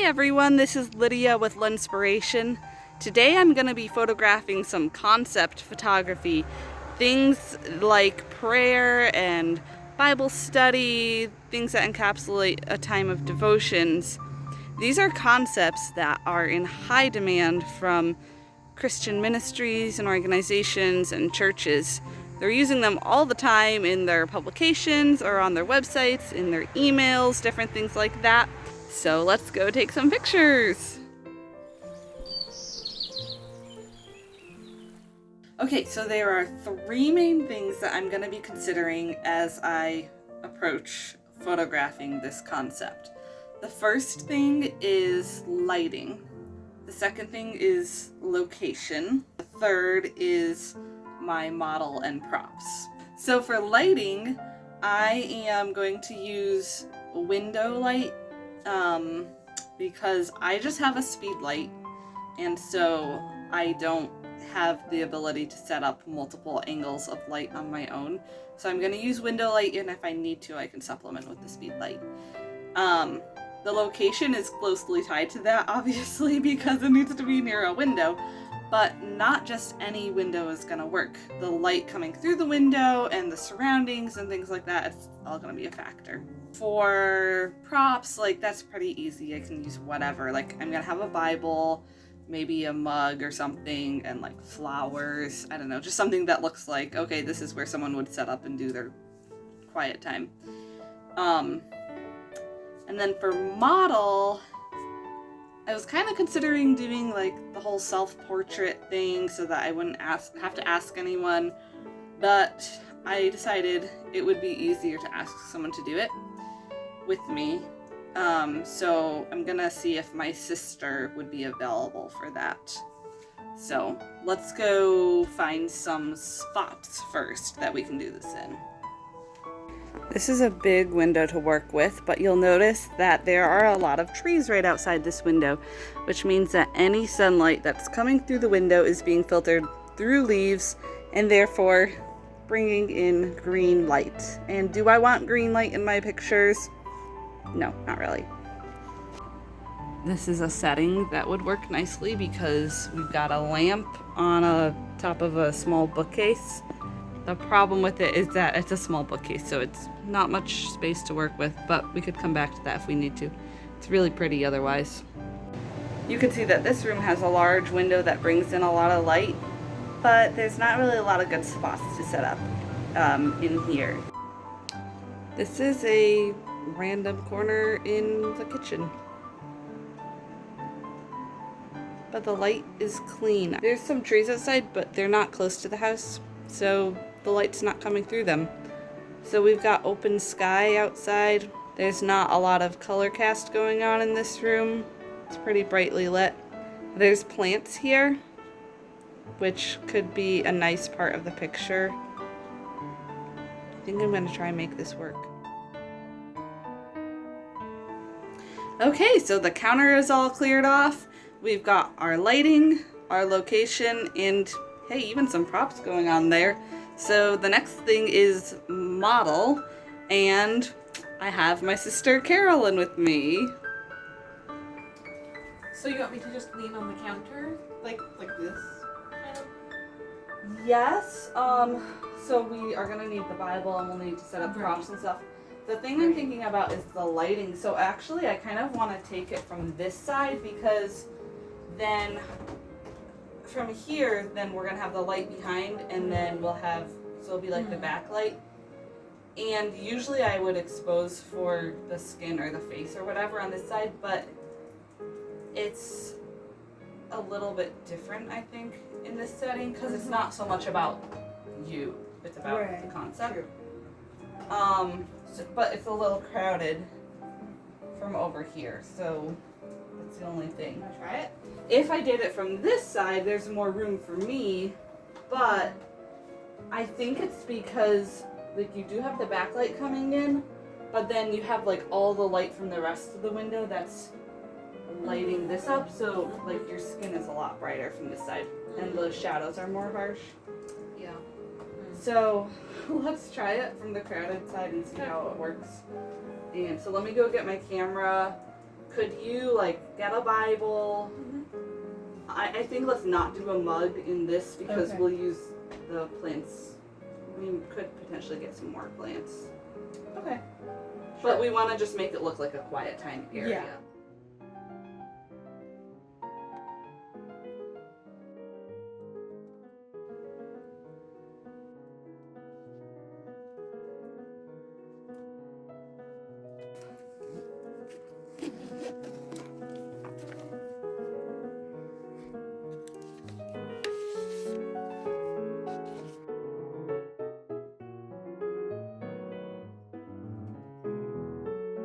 Hey everyone, this is Lydia with Lenspiration. Today I'm going to be photographing some concept photography, things like prayer and Bible study, things that encapsulate a time of devotions. These are concepts that are in high demand from Christian ministries and organizations and churches. They're using them all the time in their publications or on their websites, in their emails, different things like that. So let's go take some pictures. Okay, so there are three main things that I'm going to be considering as I approach photographing this concept. The first thing is lighting. The second thing is location. The third is my model and props. So for lighting, I am going to use window light because I just have a speed light, and so I don't have the ability to set up multiple angles of light on my own. So I'm going to use window light, and if I need to, I can supplement with the speed light. The location is closely tied to that, obviously, because it needs to be near a window, but not just any window is going to work. The light coming through the window and the surroundings and things like that, it's all going to be a factor. For props, like, that's pretty easy. I can use whatever. Like, I'm going to have a Bible, maybe a mug or something, and like flowers. I don't know, just something that looks like, okay, this is where someone would set up and do their quiet time. And then for model, I was kind of considering doing like the whole self-portrait thing so that I wouldn't have to ask anyone, but I decided it would be easier to ask someone to do it with me. So I'm gonna see if my sister would be available for that. So let's go find some spots first that we can do this in. This is a big window to work with, but you'll notice that there are a lot of trees right outside this window, which means that any sunlight that's coming through the window is being filtered through leaves and therefore bringing in green light. And do I want green light in my pictures? No, not really. This is a setting that would work nicely because we've got a lamp on a top of a small bookcase. The problem with it is that it's a small bookcase, so it's not much space to work with, but we could come back to that if we need to. It's really pretty otherwise. You can see that this room has a large window that brings in a lot of light, but there's not really a lot of good spots to set up in here. This is a random corner in the kitchen, but the light is clean. There's some trees outside, but they're not close to the house, so the light's not coming through them. So we've got open sky outside. There's not a lot of color cast going on in this room. It's pretty brightly lit. There's plants here, which could be a nice part of the picture. I think I'm going to try and make this work. Okay, so the counter is all cleared off. We've got our lighting, our location, and hey, even some props going on there. So the next thing is model, and I have my sister Carolyn with me. So you want me to just lean on the counter? Like this? Kind of? Yes, so we are gonna need the Bible and we'll need to set up props and stuff. The thing I'm thinking about is the lighting. So actually I kind of want to take it from this side, because then from here, then we're gonna have the light behind, and then we'll have, so it'll be like the backlight. And usually I would expose for the skin or the face or whatever on this side, but it's a little bit different, I think, in this setting, because it's not so much about you, it's about the concept. True. But it's a little crowded from over here, so that's the only thing. Wanna try it? If I did it from this side, there's more room for me, but I think it's because like you do have the backlight coming in, but then you have like all the light from the rest of the window that's lighting this up, so like your skin is a lot brighter from this side, and the shadows are more harsh. Yeah. So let's try it from the crowded side and see how it works. And so let me go get my camera. could you like get a Bible? I think let's not do a mug in this because Okay. we'll use the plants. We could potentially get some more plants. Okay. But we want to just make it look like a quiet time area. Yeah.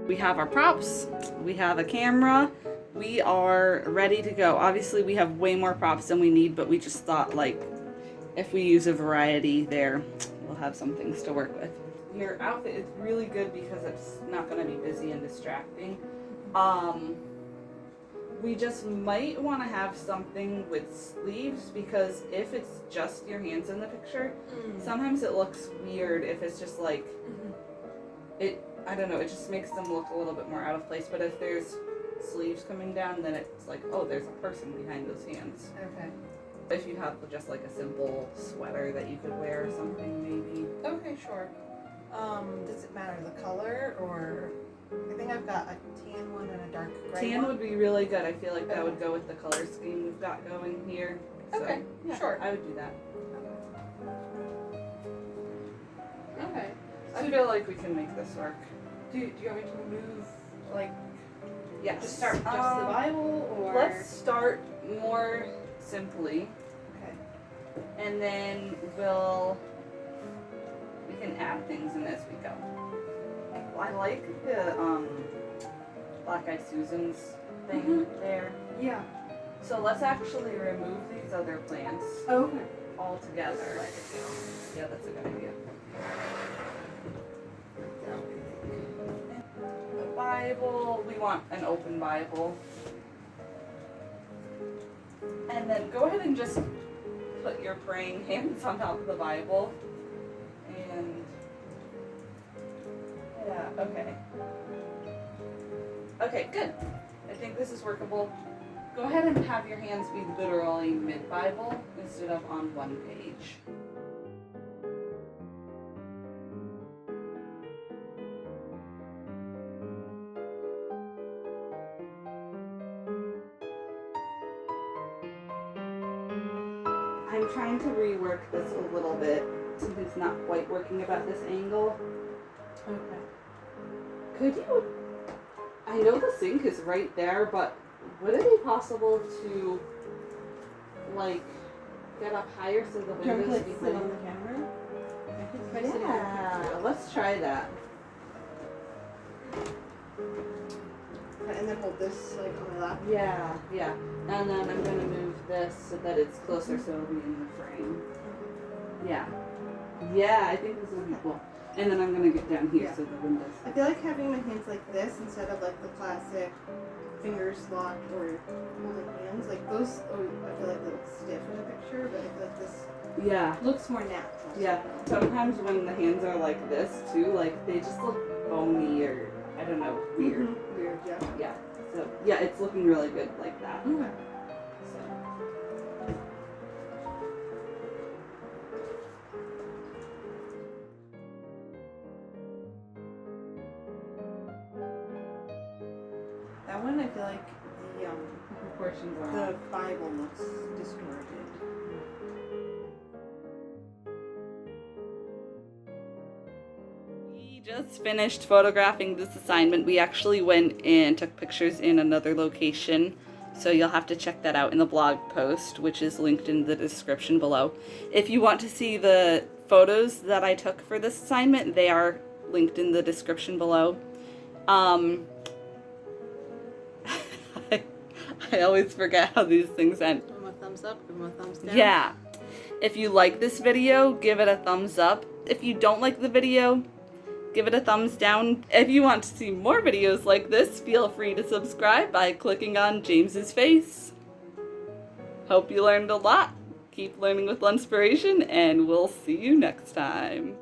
We have our props, we have a camera, we are ready to go. Obviously we have way more props than we need, but we just thought like if we use a variety there, we'll have some things to work with. Your outfit is really good because it's not going to be busy and distracting. We just might want to have something with sleeves because if it's just your hands in the picture, sometimes it looks weird if it's just like, I don't know, it just makes them look a little bit more out of place. But if there's sleeves coming down, then it's like, oh, there's a person behind those hands. Okay. If you have just like a simple sweater that you could wear or something, maybe. Okay, sure. Does it matter the color or? I think I've got a tan one and a dark gray Tan one. would be really good. I feel like that would go with the color scheme we've got going here. So, Okay, yeah, sure. I would do that. Okay. I feel like we can make this work. Do you want me to move, like, Yes. just start just the Bible, or? Let's start more simply, Okay. and then we can add things in as we go. I like the Black Eyed Susan's thing there. Yeah. So let's actually remove these other plants Okay. altogether. Yeah, that's a good idea. The Bible, we want an open Bible. And then go ahead and just put your praying hands on top of the Bible. And yeah, okay. Okay, good. I think this is workable. Go ahead and have your hands be literally mid-Bible instead of on one page. I'm trying to rework this a little bit. Something's not quite working about this angle. Okay. Could you... I know the sink is right there, but would it be possible to, like, get up higher so the Do you want windows to sit on behind? the camera? I can try to sit Yeah, let's try that. and then hold this like on my lap. Yeah, yeah. And then I'm gonna move this so that it's closer so it'll be in the frame. Yeah. Yeah, I think this will be cool. And then I'm gonna get down here so the windows. I feel like having my hands like this instead of like the classic fingers locked or holding hands. Like those, I feel like they look stiff in the picture, but I feel like this Yeah. looks more natural. Yeah. Sometimes when the hands are like this too, like they just look bony or I don't know, weird. Weird, yeah. Yeah. So yeah, it's looking really good like that. Okay. So. That one, I feel like The proportions are the Bible looks distorted. We just finished photographing this assignment. We actually went and took pictures in another location, so you'll have to check that out in the blog post, which is linked in the description below. If you want to see the photos that I took for this assignment, they are linked in the description below. I always forget how these things end. Give them a thumbs up, give them a thumbs down. Yeah. If you like this video, give it a thumbs up. If you don't like the video, give it a thumbs down. If you want to see more videos like this, feel free to subscribe by clicking on James's face. Hope you learned a lot. Keep learning with Lenspiration, and we'll see you next time.